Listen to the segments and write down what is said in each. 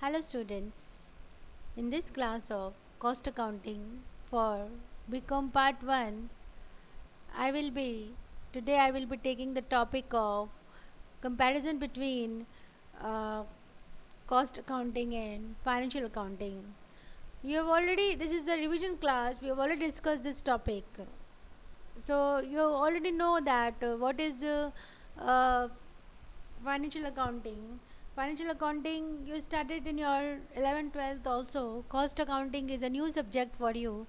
Hello students, in this class of cost accounting for BCom part 1, I will be I will be taking the topic of comparison between uh, cost accounting and financial accounting. This is the revision class, we have already discussed this topic. So you already know that what is uh, financial accounting. Financial accounting you started in your 11th 12th also. Cost accounting is a new subject for you.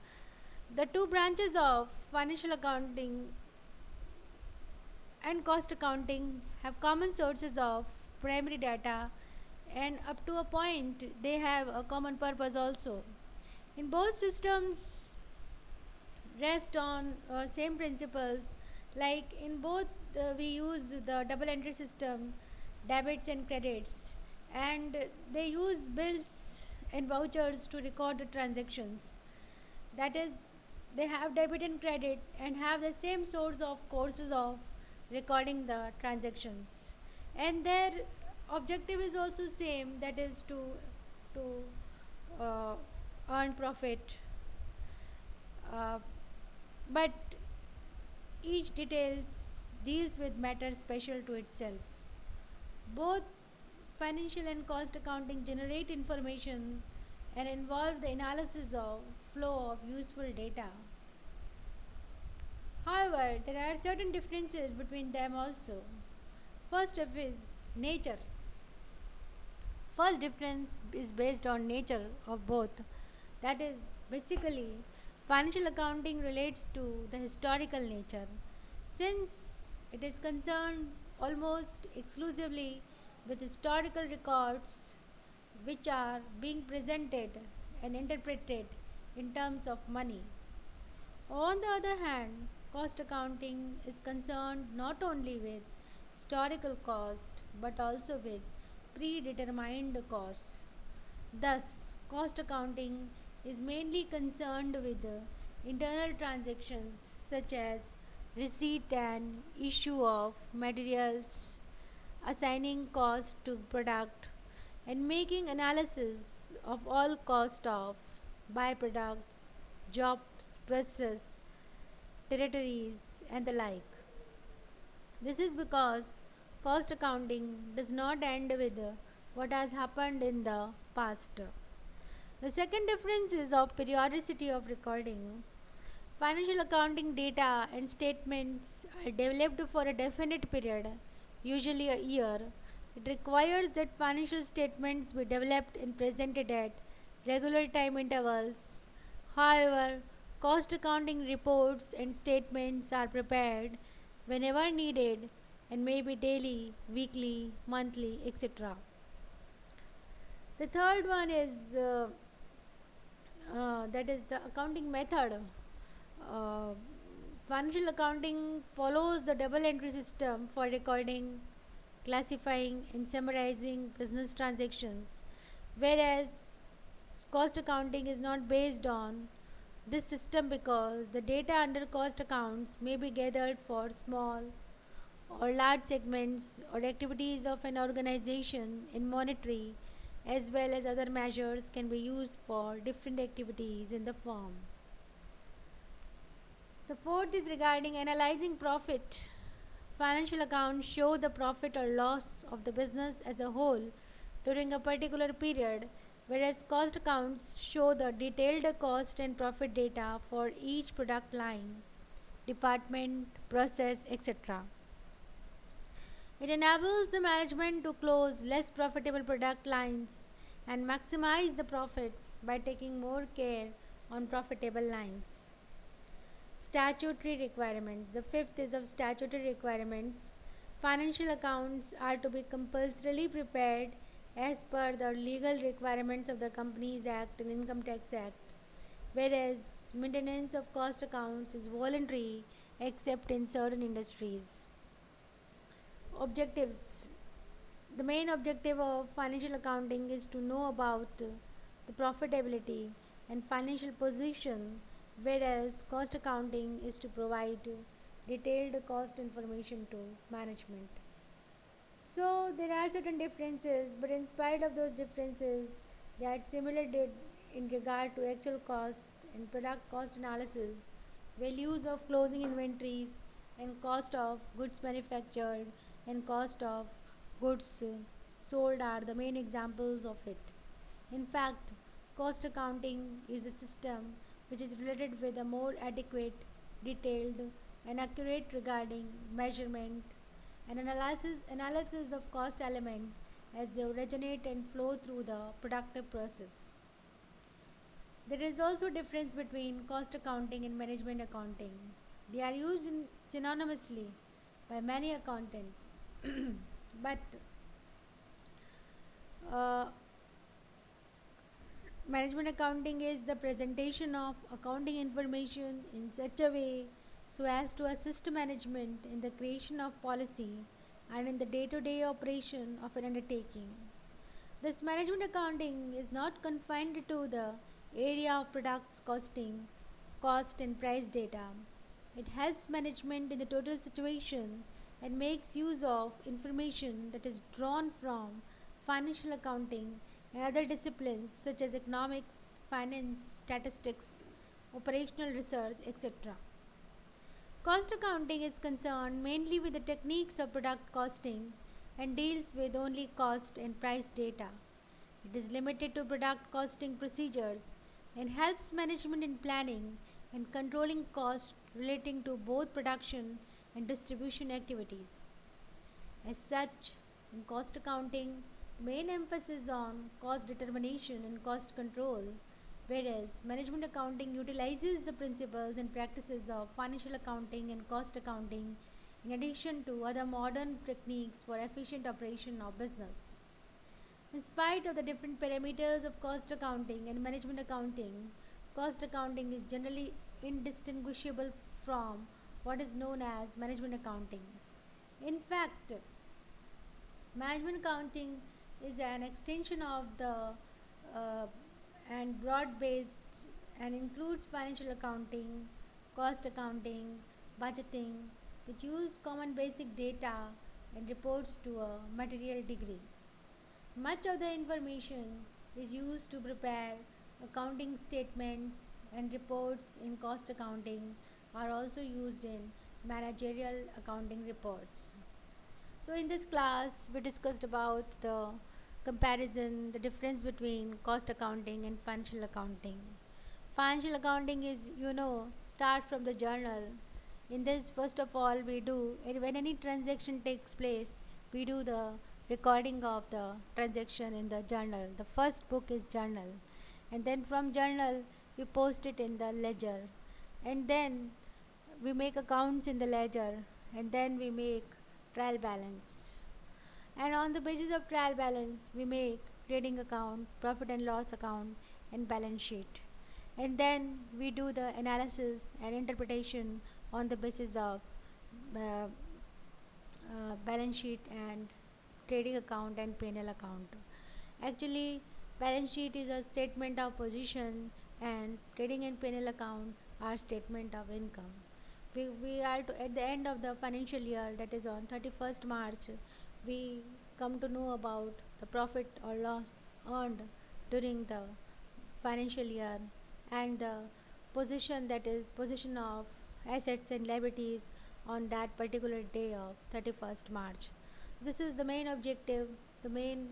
The two branches of financial accounting and cost accounting have common sources of primary data, and up to a point they have a common purpose also. In both systems rest on same principles, like in both we use the double entry system, debits and credits, and they use bills and vouchers to record the transactions. That is, they have debit and credit and have the same source of courses of recording the transactions, and their objective is also same, that is to uh, earn profit, uh, but each deals with matters special to itself. Both financial and cost accounting generate information and involve the analysis of flow of useful data. However, there are certain differences between them also. First of is nature. First difference is based on nature of both. That is, basically, financial accounting relates to the historical nature, since it is concerned almost exclusively with historical records which are being presented and interpreted in terms of money. On the other hand, cost accounting is concerned not only with historical cost but also with predetermined costs. Thus, cost accounting is mainly concerned with the internal transactions such as receipt and issue of materials, assigning cost to product, and making analysis of all cost of byproducts, jobs, process, territories, and the like. This is because cost accounting does not end with what has happened in the past. The second difference is of periodicity of recording. Financial accounting data and statements are developed for a definite period, usually a year. It requires that financial statements be developed and presented at regular time intervals. However, cost accounting reports and statements are prepared whenever needed and may be daily, weekly, monthly, etc. The third one is that is the accounting method. Uh, Financial accounting follows the double entry system for recording, classifying, and summarizing business transactions, whereas cost accounting is not based on this system because the data under cost accounts may be gathered for small or large segments or activities of an organization in monetary as well as other measures can be used for different activities in the firm. The fourth is regarding analyzing profit. Financial accounts show the profit or loss of the business as a whole during a particular period, whereas cost accounts show the detailed cost and profit data for each product line, department, process, etc. It enables the management to close less profitable product lines and maximize the profits by taking more care on profitable lines. Statutory requirements. The fifth is of statutory requirements. Financial accounts are to be compulsorily prepared as per the legal requirements of the Companies Act and Income Tax Act, whereas maintenance of cost accounts is voluntary except in certain industries. Objectives. The main objective of financial accounting is to know about the profitability and financial position, whereas cost accounting is to provide detailed cost information to management. So there are certain differences, but in spite of those differences, that simulated in regard to actual cost and product cost analysis, values of closing inventories, and cost of goods manufactured and cost of goods sold are the main examples of it. In fact, cost accounting is a system which is related with a more adequate, detailed, and accurate regarding measurement and analysis of cost element as they originate and flow through the productive process. There is also difference between cost accounting and management accounting. They are used synonymously by many accountants, but uh, management accounting is the presentation of accounting information in such a way so as to assist management in the creation of policy and in the day to day operation of an undertaking. This management accounting is not confined to the area of products costing, cost and price data. It helps management in the total situation and makes use of information that is drawn from financial accounting and other disciplines such as economics, finance, statistics, operational research, etc. Cost accounting is concerned mainly with the techniques of product costing and deals with only cost and price data. It is limited to product costing procedures and helps management in planning and controlling costs relating to both production and distribution activities. As such, in cost accounting, main emphasis on cost determination and cost control, whereas management accounting utilizes the principles and practices of financial accounting and cost accounting in addition to other modern techniques for efficient operation of business. In spite of the different parameters of cost accounting and management accounting, cost accounting is generally indistinguishable from what is known as management accounting. In fact, management accounting is an extension of the uh, and broad based and includes financial accounting, cost accounting, budgeting, which use common basic data and reports to a material degree. Much of the information is used to prepare accounting statements and reports in cost accounting are also used in managerial accounting reports. So in this class we discussed about the comparison, the difference between cost accounting and financial accounting. Financial accounting is, start from the journal. In this, first of all, we do, and when any transaction takes place, we do the recording of the transaction in the journal. The first book is journal, and then from journal, we post it in the ledger, and then we make accounts in the ledger, and then we make trial balance. And on the basis of trial balance, we make trading account, profit and loss account, and balance sheet. And then we do the analysis and interpretation on the basis of uh, balance sheet and trading account and P&L account. Actually, balance sheet is a statement of position and trading and P&L account are statement of income. We are to, at the end of the financial year, that is on 31st March, we come to know about the profit or loss earned during the financial year and the position, that is position of assets and liabilities on that particular day of 31st March. This is the main objective, the main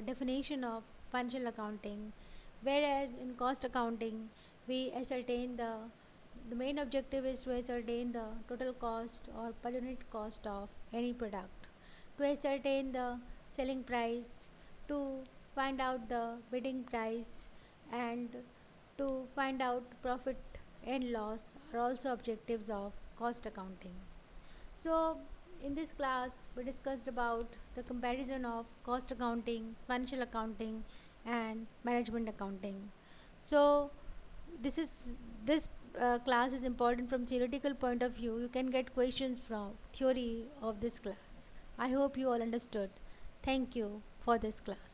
definition of financial accounting. Whereas in cost accounting, we ascertain the main objective is to ascertain the total cost or per unit cost of any product, to ascertain the selling price, to find out the bidding price, and to find out profit and loss are also objectives of cost accounting. So, in this class, we discussed about the comparison of cost accounting, financial accounting, and management accounting. So, this is this class is important from theoretical point of view. You can get questions from theory of this class. I hope you all understood. Thank you for this class.